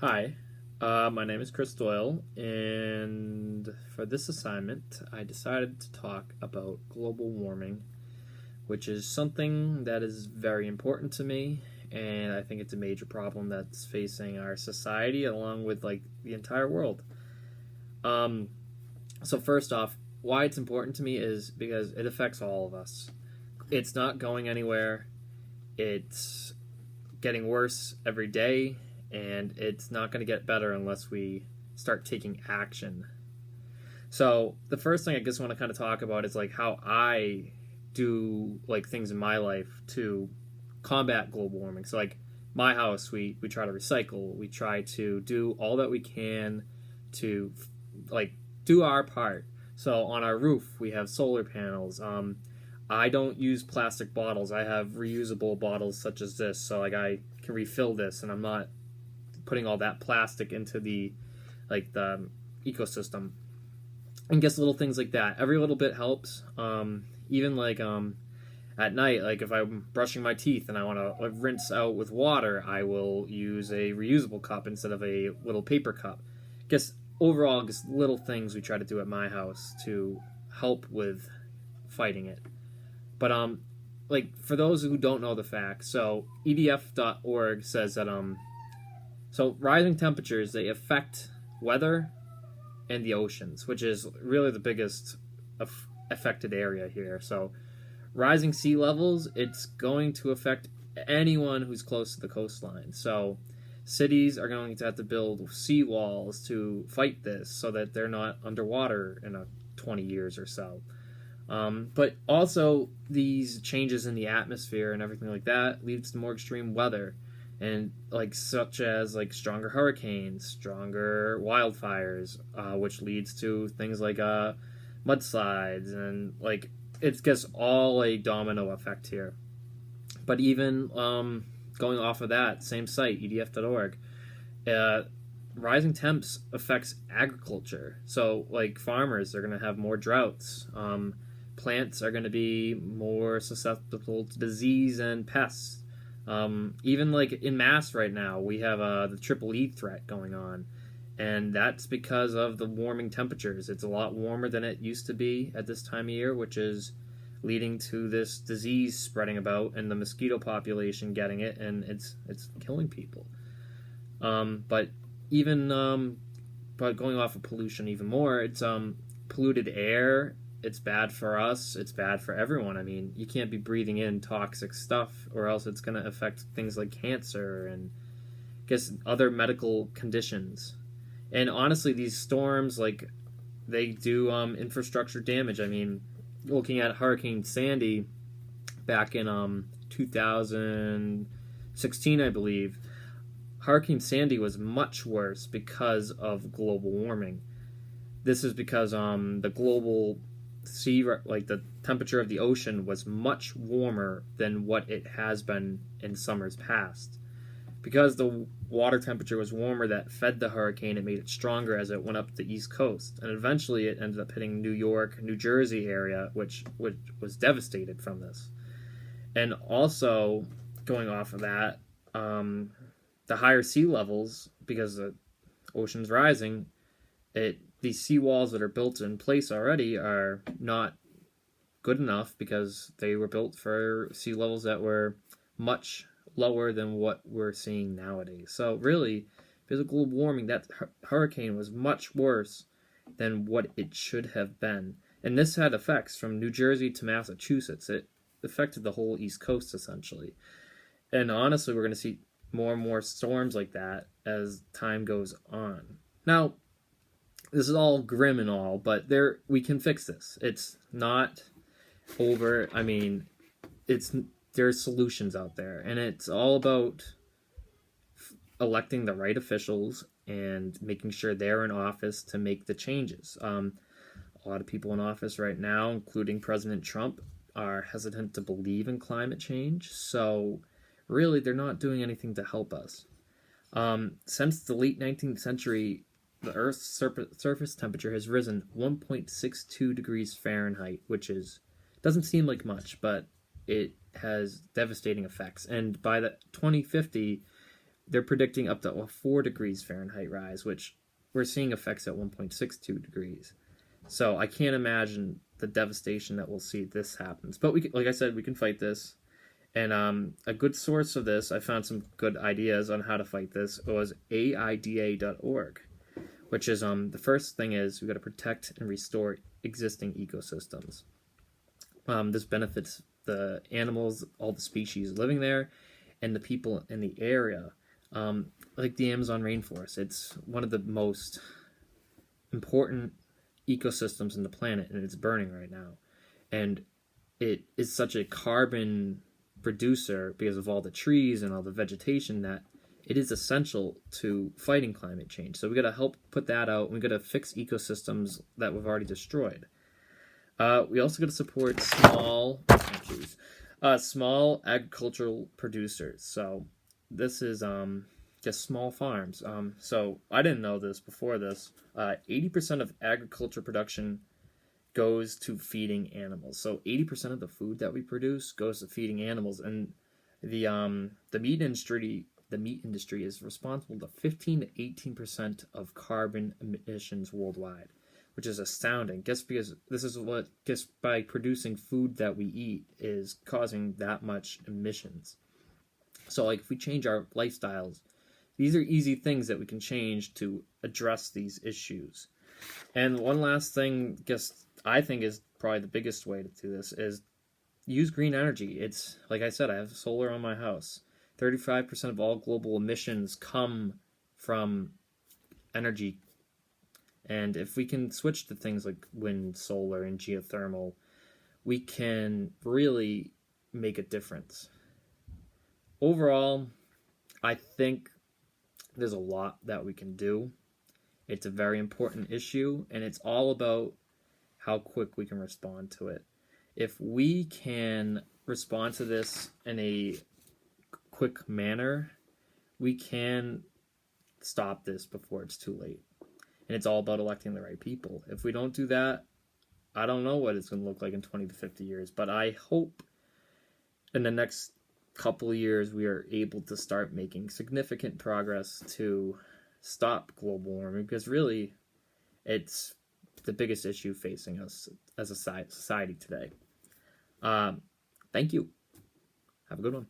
Hi, my name is Chris Doyle, and for this assignment, I decided to talk about global warming, which is something that is very important to me, and I think it's a major problem that's facing our society along with like the entire world. Um, so first off, why it's important to me is because it affects all of us. It's not going anywhere. It's getting worse every day, and it's not going to get better unless we start taking action. So the first thing I just want to kind of talk about is like how I do like things in my life to combat global warming. So like my house, we try to recycle, we try to do all that we can to like do our part. So on our roof, we have solar panels. I don't use plastic bottles. I have reusable bottles such as this, so like I can refill this, and I'm not putting all that plastic into the ecosystem. And just little things like that. Every little bit helps. Even at night, like if I'm brushing my teeth and I want to rinse out with water, I will use a reusable cup instead of a little paper cup. Just overall, just little things we try to do at my house to help with fighting it. But like for those who don't know the facts, so EDF.org says that so rising temperatures they affect weather and the oceans, which is really the biggest affected area here. So rising sea levels, it's going to affect anyone who's close to the coastline. So cities are going to have to build seawalls to fight this so that they're not underwater in 20 years or so. But also, these changes in the atmosphere and everything like that leads to more extreme weather, and like such as like stronger hurricanes, stronger wildfires, which leads to things like mudslides, and like it's just all a domino effect here. But even going off of that same site, EDF.org, uh, rising temps affects agriculture. So like farmers are going to have more droughts. Plants are going to be more susceptible to disease and pests. Even like in mass right now, we have the triple E threat going on, and that's because of the warming temperatures. It's a lot warmer than it used to be at this time of year, which is leading to this disease spreading about and the mosquito population getting it, and it's killing people. But even but going off of pollution even more, it's polluted air. It's bad for us. It's bad for everyone. I mean, you can't be breathing in toxic stuff, or else it's going to affect things like cancer and I guess other medical conditions. And honestly, these storms like they do infrastructure damage. I mean, looking at Hurricane Sandy back in 2016, I believe, Hurricane Sandy was much worse because of global warming. This is because the global sea, like the temperature of the ocean, was much warmer than what it has been in summers past. Because the water temperature was warmer, that fed the hurricane. It made it stronger as it went up the east coast, and eventually it ended up hitting New York, New Jersey area, which was devastated from this. And also, going off of that, the higher sea levels, because the ocean's rising, it these seawalls that are built in place already are not good enough because they were built for sea levels that were much lower than what we're seeing nowadays. So really, because of global warming, that hurricane was much worse than what it should have been. And this had effects from New Jersey to Massachusetts. It affected the whole East Coast essentially. And honestly, we're going to see more and more storms like that as time goes on. Now, this is all grim and all, but we can fix this. It's not over. I mean, it's there's solutions out there, and it's all about electing the right officials and making sure they're in office to make the changes. A lot of people in office right now, including President Trump, are hesitant to believe in climate change. So, really, they're not doing anything to help us. Since the late 19th century, the Earth's surface temperature has risen 1.62 degrees Fahrenheit, which doesn't seem like much, but it has devastating effects. And by the 2050, they're predicting up to a 4 degrees Fahrenheit rise, which we're seeing effects at 1.62 degrees. So I can't imagine the devastation that we'll see if this happens. But like I said, we can fight this. And a good source of this, I found some good ideas on how to fight this, was AIDA.org, which is the first thing is we got to protect and restore existing ecosystems. This benefits the animals, all the species living there, and the people in the area. Like the Amazon rainforest, it's one of the most important ecosystems in the planet, and it's burning right now. And it is such a carbon producer because of all the trees and all the vegetation that it is essential to fighting climate change. So we got to help put that out. We got to fix ecosystems that we've already destroyed. We also got to support small agricultural producers. So this is just small farms. So I didn't know this before this. 80% of agriculture production goes to feeding animals. So 80% of the food that we produce goes to feeding animals, and the meat industry is responsible to 15 to 18% of carbon emissions worldwide, which is astounding. Just because this is what just by producing food that we eat is causing that much emissions. So like if we change our lifestyles, these are easy things that we can change to address these issues. And one last thing, I think is probably the biggest way to do this is use green energy. It's like I said, I have solar on my house. 35% of all global emissions come from energy. And if we can switch to things like wind, solar, and geothermal, we can really make a difference. Overall, I think there's a lot that we can do. It's a very important issue, and it's all about how quick we can respond to it. If we can respond to this in a quick manner, we can stop this before it's too late. And it's all about electing the right people. If we don't do that, I don't know what it's going to look like in 20 to 50 years, but I hope in the next couple of years we are able to start making significant progress to stop global warming, because really it's the biggest issue facing us as a society today. Thank you. Have a good one.